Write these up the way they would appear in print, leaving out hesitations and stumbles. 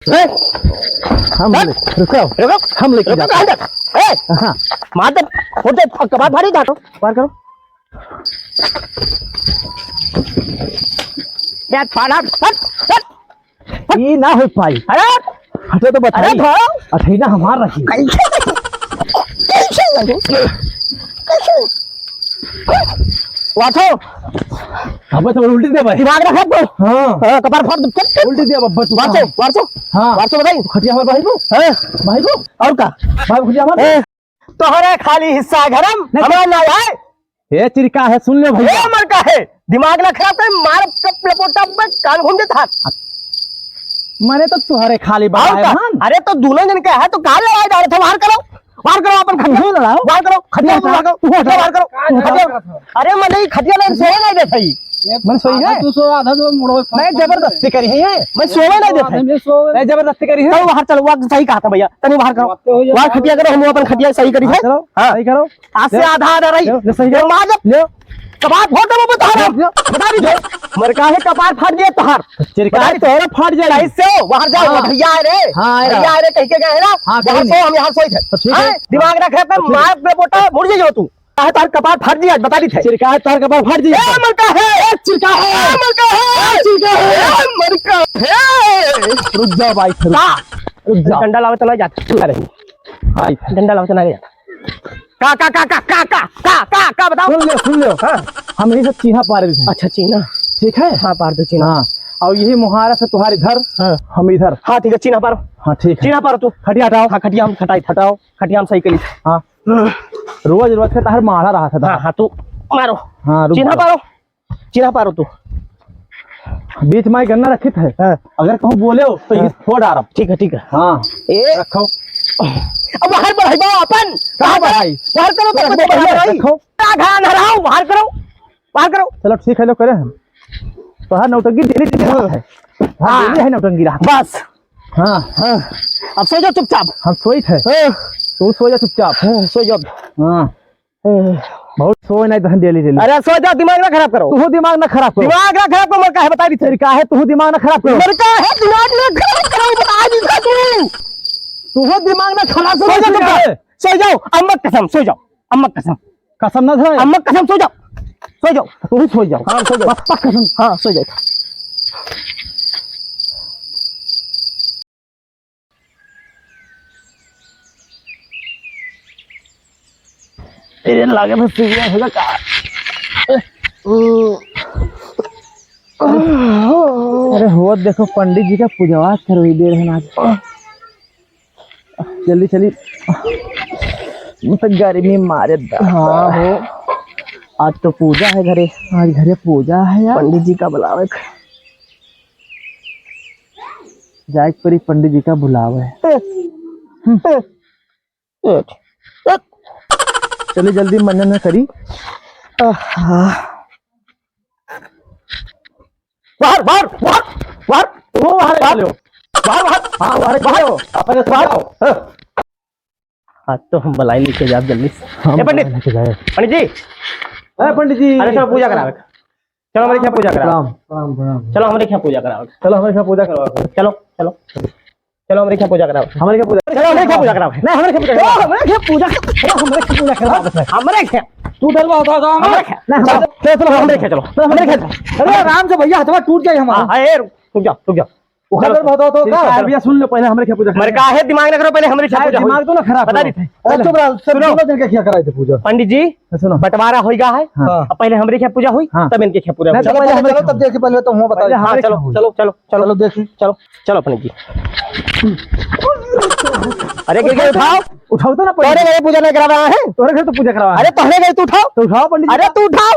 हम रुको रुको हम लेके जाते हैं। हाँ मार दे होते कबाड़ भारी डालो पार करो यार पाना हट ये ना हो पाई। अरे हटे तो बता अरे ना हमार रखी वाठो अबे तो उल्टी दे भाई दिमाग रखा तो हां कपार फाड़ दे उल्टी दे बस वाठो वाठो हां वाठो बताई खटिया हमार भाई को है भाई को और का भाई खटिया हमार तोहरे खाली हिस्सा गरम हमरा ना है ए चिरका है सुन ले भैया मर का है दिमाग ना खराब कर मार कप लपोटा में कान घूम दे था मैंने तो तुम्हारे खाली बात है। अरे तो दूल्हे जन का है तो काल लड़ाई जा रहे थे बाहर करो अपन खटिया लड़ाओ बाहर करो खटिया बाहर करो अरे मैं नहीं खटिया ले सोए नहीं देता ही मैं सोई है तू सो आधा तो मुड़ो मैं जबरदस्ती करी है मैं सोए नहीं देता मैं जबरदस्ती करी है बाहर चलो वो सही कहा था भैया तनी बाहर करो बाहर खटिया करो हम अपन खटिया सही करी है हां सही करो आज से आधा रही सही करो मार ले कपार फोटो में बता दीजिए मर का है कपार फाड़ दिए तोहार चिरका तोहरा फाड़ जाएगा इससे बाहर जाओ भैया रे भैया रे कह के गए ना वहां सो हम यहां सोई थे दिमाग रखे पे मार पे बोटा मुड़ जाइयो तू है तार कपार फाड़ दिया बता दी थे चिरका है तार कपार फाड़ दिया मर का है चिरका है मर का है चिरका है मर का है रुक जा भाई रुक जा डंडा लावे चला जाता अरे हां डंडा लावे चला जाता का बताओ सुन लो हाँ हम यही सब चीना पा रहे थे। अच्छा चीना ठीक है हाँ पार दो चीना हाँ और यही मुहारा से तुम्हारे इधर हाँ हम इधर हाँ ठीक है चीना पारो हाँ ठीक चीना पारो तू खटिया हटाओ हाँ खटिया हम हटाओ खटिया हम सही करी हाँ रोज रोज से तार मारा रहा था हाँ तू मारो हाँ चीना पारो तू बीच में गन्ना रखी थे अगर कहूँ बोले हो तो ये फोड़ आ रहा ठीक है हाँ रखो अब बाहर बढ़ाई बा अपन कहां बढ़ाई बाहर करो तो घान हराओ बाहर करो चलो ठीक है लो करे हम तो हर नौटंकी डेली है हां डेली है नौटंकी रहा बस हां अब सो जाओ चुपचाप हम सोई थे तू सो जा चुपचाप सो जाओ हां बहुत सोए नहीं तो डेली अरे सो जा दिमाग ना खराब करो तू दिमाग ना खराब करो मर का है बता दी तरीका है तू दिमाग ना खराब करो मर का है दिमाग ना खराब करो बता दी तू दिमाग में खड़ा सो जाओ अम्मा कसम सो जाओ अम्मा कसम ना था अम्मा कसम सो जाओ तू भी सो जाओ हां सो जाओ पक्का कसम हां सो जाओ तेरे लागे में सीरियस होगा का अरे हो देखो पंडित जी का पूजा करवाई दे रहे हैं आज जल्दी चली मतलब गर्मी मारे हाँ हो आज तो पूजा है आज घरे पूजा है यार पंडित जी का बुलावे जाए परी पंडित जी का बुलावे चलिए जल्दी मनन करी बाहर बाहर बाहर बाहर वो बाहर आज तो हम बलाई लेके जाए जल्दी पंडित जी पंडित जी अरे चलो पूजा करावे चलो हमारे क्या पूजा करावे चलो हमारे क्या पूजा करावे चलो हमारे क्या पूजा करावे चलो हमारे क्या पूजा करावे हमारे क्या पूजा चलो हमारे क्या पूजा करावे नहीं हमारे क्या पूजा हमारे क्या पूजा करावे हमारे क्या तू डलवा होता हमारे क्या नहीं चलो हमारे क्या अरे आराम से भैया हथवा टूट जाए हमारा रुक जाओ उधर बहुत हो तो का भैया सुन लो पहले हमरे क्या पूजा मर का है दिमाग ना करो पहले हमरे क्या पूजा दिमाग तो ना खराब बता दी थे तो सब दिन के क्या कराए थे पूजा पंडित जी सुनो बंटवारा होइगा है अब पहले हमरे क्या पूजा हुई तब इनके क्या पूजा चलो पहले चलो तब देखिए पहले तो हम बता हां चलो देखिए चलो पंडित जी अरे के उठाओ तो ना पहले गए पूजा नहीं करवा है तोरे घर तो पूजा करवा अरे पहले गए तू उठाओ पंडित अरे तू उठाओ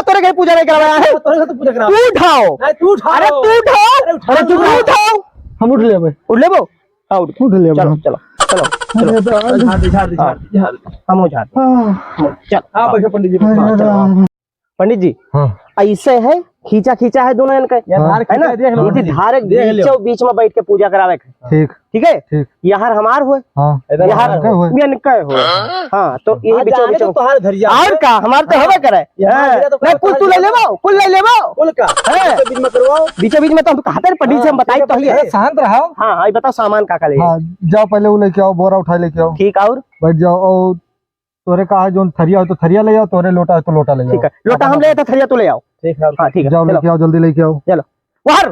तोरे घर पूजा नहीं करवाया है तोरे घर तो पूजा करवा तू उठाओ हम उठ लेबो हां उठ लेबो चलो हम उठा चल हां बैठो पंडित जी पंडित जी हां ऐसे है खींचा खींचा है दोनों इनका, है ना? ये धार बीच में बैठ के पूजा करावे। ठीक ठीक है, यहाँ हमार हुए, इनका हो। हाँ तो यही बीचों बीच और का हमार तो हवा करे। कुल तू ले लेबो, कुल ले लेबो, कुल का बीचों बीच में तो हम कहते हैं पंडित से हम बताई तो है। शांत रहो। हाँ हाँ बताओ सामान का ले जाओ, पहले वो लेके आओ, बोरा उठा लेके आओ। ठीक, और बैठ जाओ। और तोरे कहा जो थरिया हो तो थरिया ले आओ, तोरे लोटा है तो लोटा ले आओ। ठीक है, लोटा हम ले आते, थरिया तो ले आओ। ठीक है, हाँ ठीक है, जाओ लेके आओ, जल्दी लेके आओ। चलो बाहर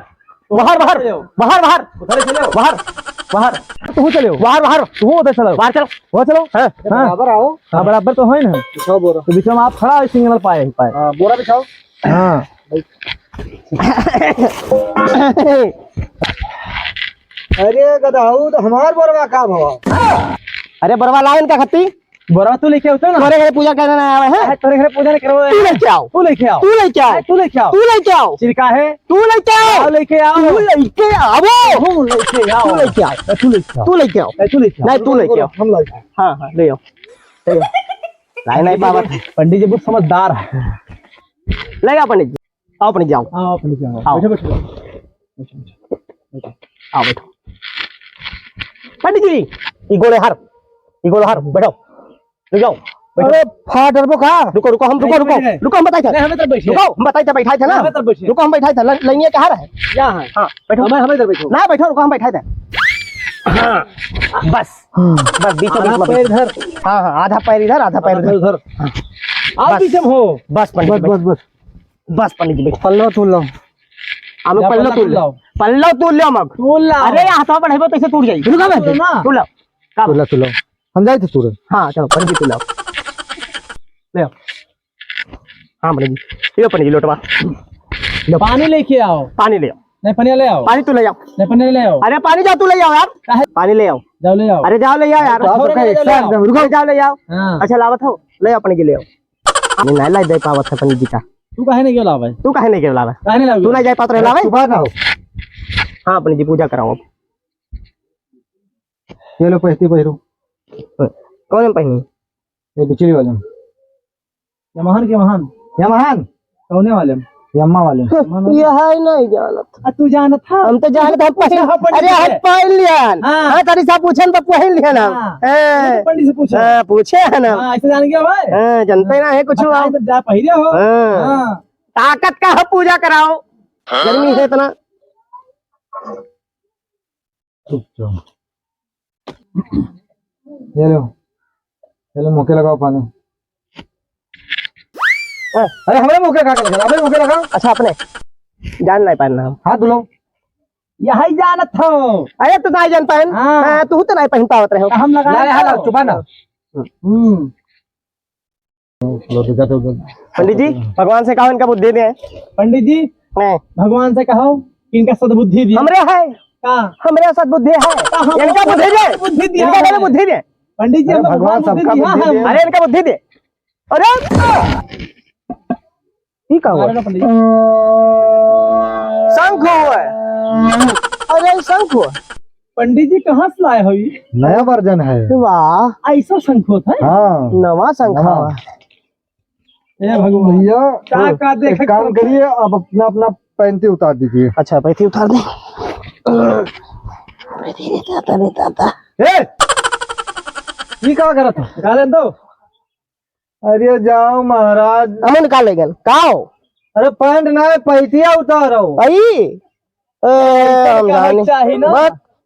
बाहर बाहर बाहर बाहर बाहर बाहर तू चलो, बाहर बाहर तू उधर चलो, बाहर चलो, वो चलो। हाँ बराबर आओ। हाँ बराबर तो है ना। बिछाओ बोरा, तो बीच में आप खड़ा सिंगल पाए पाए। हाँ बोरा बिछाओ। हाँ अरे गधाऊ, तो हमार बोरवा का भाव? अरे बरवा लाइन का खत्ती बोरा तू लेके आओ ना। तोरे घर पूजा करने ना आवे है, तोरे घर पूजा नहीं करवाए। तू लेके आओ, तू लेके आओ, तू लेके आओ, तू लेके आओ, तू लेके आओ। चिरका है, तू लेके आओ, लेके आओ, तू लेके आओ, तू लेके आओ, तू लेके आओ, तू लेके आओ, तू लेके आओ, तू लेके आओ, नहीं तू लेके आओ, हम लेके। हां हां ले आओ, ले आओ। नहीं नहीं बाबा, पंडित जी बहुत समझदार है। ले आओ पंडित जी, आओ पंडित जी, आओ आओ पंडित जी, आओ बैठो बैठो आओ बैठो। पंडित जी ई गोले हार बैठो, ले जाओ। अरे फादर वो कहा? रुको रुको हम रुको रुको रुको हम बताए थे, रुको हम बताए थे, बैठाए थे ना, रुको हम बैठाए थे। लेंगे कहाँ रहे? यहाँ है। हाँ बैठो, हमें इधर बैठो ना, बैठो रुको हम बैठाए थे। हाँ बस बस बीचों बीच पैर इधर। हाँ हाँ आधा पैर इधर, आधा पैर इधर। आप बीच में हो। बस पंडित बस बस बस पंडित जी पल्लो तोड़ लो, हमें पल्लो तोड़ लो, पल्लो तोड़ लो मग तोड़ लो। अरे हाथों पर है तो ऐसे टूट जाएगी। रुको मैं तोड़ लो, तोड़ लो हम जाए थे तुरंत। हाँ चलो पंडित जी लाओ, ले आओ। हाँ पंडित जी, पंडित जी लोटवा पानी लेके आओ, पानी ले आओ। नहीं पानी ले आओ, पानी तू ले आओ, नहीं पानी ले आओ। अरे पानी जाओ, तू ले आओ यार, पानी ले आओ, जाओ ले आओ। अरे जाओ ले आओ यार, रुको जाओ ले आओ। अच्छा लावत हो, ले आओ पंडित जी ले आओ। नहीं ला दे पावत है पंडित जी का। तू काहे नहीं क्यों लावे? तू काहे नहीं क्यों लावे? तू नहीं जाए पात्र लावे। हाँ पंडित जी पूजा कराओ। ये लो पैसे पहिरो। कौन पहनी? ये बिचली वाले, यमहान के महान, यमहान कौने वाले? यम्मा वाले। यह नहीं जानत। तू जानत था? हम तो जानत हम पहन। अरे हम पहन लियन। हां तरी सा पूछन तो पहन लियन हम। पंडित से पूछो। हां पूछे है ना। हां ऐसे जान गया भाई। हां जानते ना है कुछ आप जा पहिरे हो। हां ताकत का हम पूजा कराओ, गर्मी है इतना। ये लो मुके लगाओ पानी। अरे हमारे मुके का लगा, अबे मुके लगाओ। अच्छा अपने जान नहीं पाना हम। हाथ धुलो। यही जानत हो। अरे तू नहीं जान पान। हां तू तो नहीं पहन पावत रहे हो। हम लगा ले हाथ चुपा ना। लो दिखा तो पंडित जी भगवान से कहो इनका बुद्धि दे। पंडित जी भगवान से कहो इनका सद्बुद्धि दे। हमरे है हमरे सद्बुद्धि है, इनका बुद्धि दे, इनका बुद्धि दे। पंडित जी भगवान सबका बुद्धि दे। अरे इनका बुद्धि दे। अरे ठीक है शंख हुआ। अरे शंख हुआ। पंडित जी कहाँ से लाए हो? नया वर्जन है। वाह ऐसा शंख होता है? हाँ नवा शंख हुआ। ए भगवान भैया क्या देख काम करिए, अब अपना अपना पैंती उतार दीजिए। अच्छा पैंती उतार दे। ये क्या करा था? निकाले दो। अरे जाओ महाराज, हम निकाले गए काओ। अरे पैंट ना पैंतिया उतारो।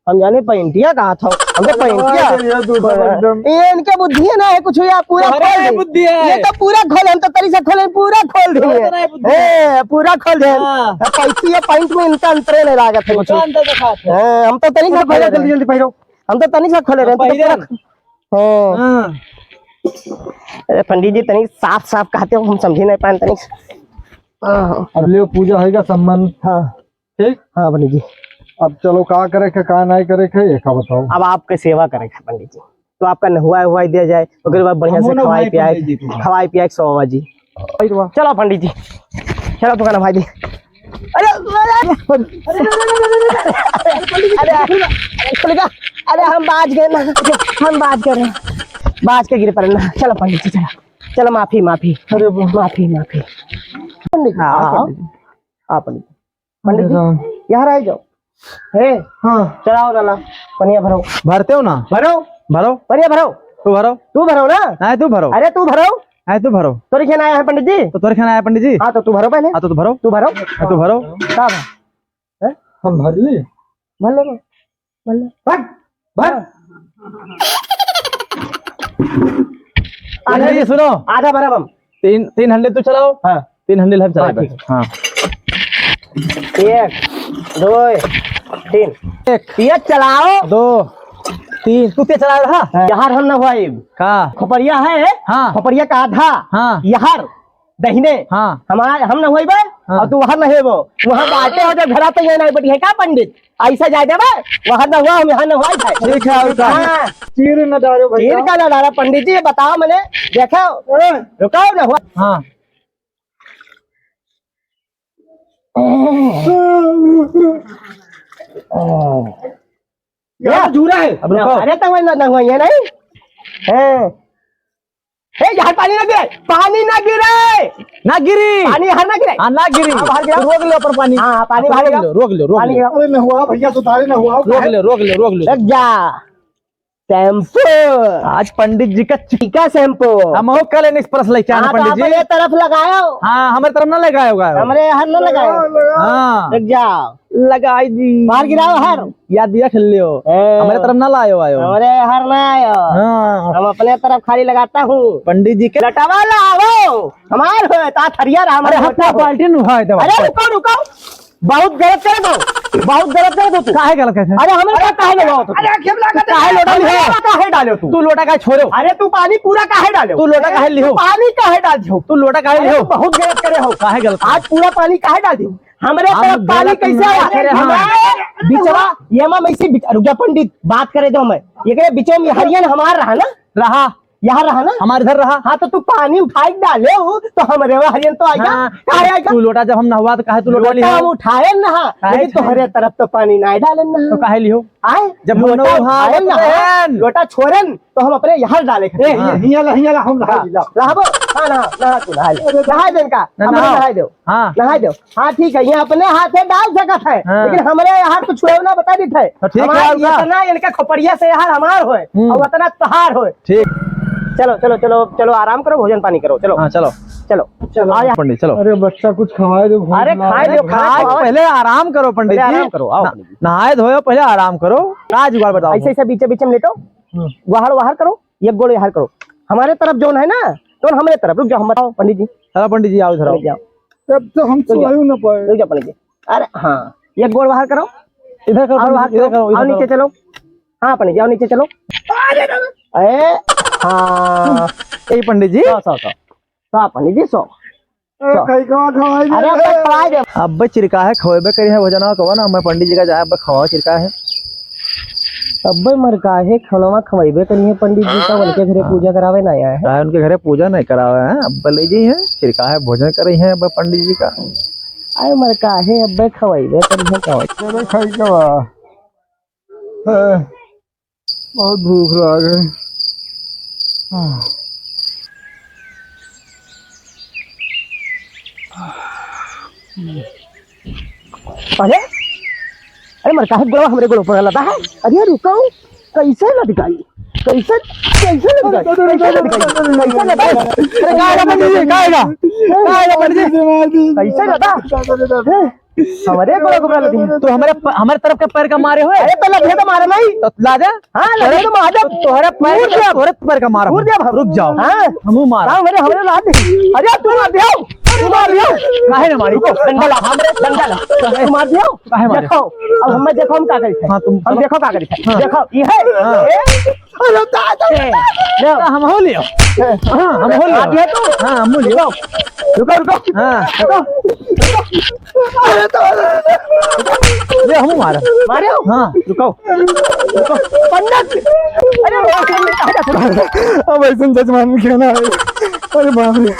हम जाने पैंटिया कहा था, हमको पैंटिया ये इनके बुद्धि है ना है कुछ या पूरा खोल बुद्धि है। ये तो पूरा खोल, हम तो तरी से खोले पूरा खोल दिए, पूरा खोल दे। पैंटिया पैंट में इनका अंतर नहीं लागत है कुछ। हम तो तनी से खोले, जल्दी जल्दी पहिरो। हम तो तनी से खोले रहे। हाँ अरे पंडित जी तनी साफ साफ कहते हो, हम समझे नहीं पाए तनी। अब ले पूजा होगा सम्मान। हाँ ठीक। हाँ पंडित जी अब चलो का करे का नहीं करे का बताओ। अब आपके सेवा करेगा पंडित जी, तो आपका नहुआ हुआ दिया जाए, अगर बात बढ़िया से खवाई पियाए 100 बाबा जी। चलो पंडित जी चलो दुकान भाई जी। अरे अरे हम बाज गए ना, हम बाज कर रहे हैं, बाज के गिर पड़े ना। चलो पंडित जी चलो चलो, माफी माफी। अरे माफी माफी। हाँ पंडित पंडित जी यहाँ आ जाओ। हे हाँ चलाओ नाला पनिया भरो। भरते हो ना? भरो भरो। पनिया भरो। तू भरो। तू भरो ना? नहीं तू भरो। अरे तू भरो। नहीं तू भरो। तोरी खाना आया है पंडित जी। तो तोरे खाना आया पंडित जी। हाँ तो तू भरो पहले। हाँ तो तू भरो। तू भरो। हाँ तू भरो। क्या भर? हम भर लिए। भर लो भर लो भर। पंडित जी सुनो, आधा भरा हम। तीन हंडे तू चलाओ। हाँ 3 हंडे हम हाँ, चलाए। ठीक हाँ 1 2 3 1 चलाओ। 2 3 तू ते चला रहा। यहाँ हम न हुआ का खोपड़िया है। हाँ। खोपड़िया का आधा हाँ यहाँ दहीने हाँ हमारे हम न हुई हाँ। और तू वहाँ न हेबो वहाँ बाटे हो जब घरा तो ये नहीं बटी है का पंडित ऐसा जाए देबे वहाँ न हुआ हम यहाँ न हुआ है। ठीक है। और का हाँ चीर न डालो भैया। चीर का ना डाला पंडित जी बताओ मैंने देखो रुकाओ न हुआ। हाँ ये झूरा है। अब रुको। अरे तो न हुआ ये नहीं है। ए यहाँ पानी ना गिरे पानी ना गिरे ना गिरी। पानी यहाँ ना गिरे। हाँ ना गिरी। हाँ, बाहर गिराओ। रोक लो पर पानी। हाँ पानी बाहर गिराओ। रोक लो रोक पानी लो गिराओ। न हुआ भैया सुधारे न हुआ। रोक लो लग जा शैम्पू आज पंडित जी का टीका शैम्पू हम हो कल एक्सप्रेस लेके आना पंडित जी। अपने तरफ लगाओ। हाँ हमारे तरफ ना लगाया होगा। हमारे हर न लगाओ। हाँ लग जाओ लगाई दी। बाहर गिराओ हर। याद दिया खेल लियो। हमारे तरफ ना लायो आयो। हमारे हर ना आयो। हाँ हम अपने तरफ खाली लगाता हूँ। पंडित जी के लटावा लाओ हमार हो ता थरिया रहा। अरे हत्या पार्टी न हुआ है दवा। अरे रुको रुको बहुत गलत करे दो बहुत गलत करे दो तू। काहे गलत कैसे? अरे हमें क्या काहे लगाओ तू? अरे खेमला का काहे लोटा लियो काहे डालो तू? तू लोटा काहे छोड़ो? अरे तू पानी पूरा काहे डालो? तू लोटा काहे लियो? पानी काहे डाल दियो? तू लोटा काहे अरे लियो? तू बहुत गलत करे हो। काहे गलत? आज पूरा पानी काहे डाल दियो? हमरे हम तरफ पानी गलत कैसे नहीं आया? करे, हाँ। हमारे बिचवा ये मैं इसी रुक जा पंडित बात करे दो मैं ये के बिचवा में हरियन हमार रहा ना रहा यहाँ रहा ना हमारे इधर रहा। हाँ तो तू पानी उठाई डाले हो तो हमरे वहाँ हरियन तो आएगा। हाँ, काहे आएगा? तू लोटा जब हम नहवा तो काहे तू लोटा लोटा लियो? हम उठाए ना काहे लेकिन उठाए? तुम्हारे तरफ तो पानी नहीं डाले ना तो काहे लियो? आए जब हम लोटा लोग उठाए ना बहन। लोटा छोड़न तो हम अपने यहाँ डाले हाँ। हियाला हम नहाबो। हाँ नहा तू नहा दे इनका नहा दो। हाँ नहा दो। हाँ ठीक है ये अपने हाथ से डाल सकत है हाँ। लेकिन हमारे यहाँ तो छुड़ौना बता दी थे तो ठीक है, उनका। इतना इनका खोपड़िया से यहाँ हमार हो और उतना तहार हो। ठीक। चलो चलो चलो चलो आराम करो भोजन पानी करो चलो। हाँ चलो चलो चलो आ जा। पंडित चलो। अरे बच्चा कुछ खवाए दो। अरे खाए दो आज पहले आराम करो पंडित पहले जी। आराम करो, आओ पंडित जी। नहाए धोए पहले आराम करो। का जुगाड़ बताओ? ऐसे ऐसे बीचे बीचे में लेटो वहाड़ वहाड़ करो एक गोल यहाँ करो हमारे तरफ जोन है ना तो हमारे तरफ रुक जाओ हम बताओ पंडित जी। चलो पंडित जी आओ इधर आओ। रुक जाओ तब तो हम सुनाई न पाए। रुक जाओ पंडित जी। अरे हाँ एक गोल बाहर करो इधर करो और बाहर पंडित जी, इधर करो करो आओ इधर नीचे करो। चलो। हाँ पंडित जी आओ नीचे चलो। अरे हाँ यही पंडित जी। सौ पंडित जी 100। कई कवा खवाए अरे अब तक खवाए दे। अब चिरका है खोएबे करी है भोजना कहो ना मैं पंडित जी का जाए अब खवा चिरका है। अब मर का है खनवा खवाइबे करिए पंडित जी का उनके घरे पूजा करावे ना आया है। चाहे उनके घरे पूजा नहीं करावे हैं अब ले जी है चिरका है भोजन करी है अब पंडित जी का। अरे मर का है अब खवाइबे करिए खवाई। अरे कई कवा बहुत भूख लग गई। अरे अरे मर का है गोला हमरे गोलो पर लगा है। अरे रुको कैसे लटकाई कैसे कैसे लटकाई कैसे लटकाई अरे गाएगा पंडित जी गाएगा पंडित जी कैसे लगा हमारे गोला गोला लगी तो हमारे तरफ के पैर का मारे हुए। अरे तो लगे तो मारे नहीं तो लाजा। हाँ लगे तो मार दे तोहरे पैर का मारा। रुक जाओ हाँ हमू मारा। हाँ मेरे हमरे ला दे। अरे तू मार दियो तू मार दियो काहे ना मारी? डंडा ला हमरे डंडा ला तू मार दियो काहे मारे? देखो अब हम देखो हम का करी थे। हाँ, तुम हम देखो का करी थे हाँ। देखो ये है अरे लो हम हो लियो। हाँ हम हो लियो। आती है तू हाँ हम लियो। रुको रुको हाँ अरे तो ये हम मारा। मारे हो हाँ रुको रुको पंडित अरे अब ऐसा जजमान में कहना है। अरे बाप रे।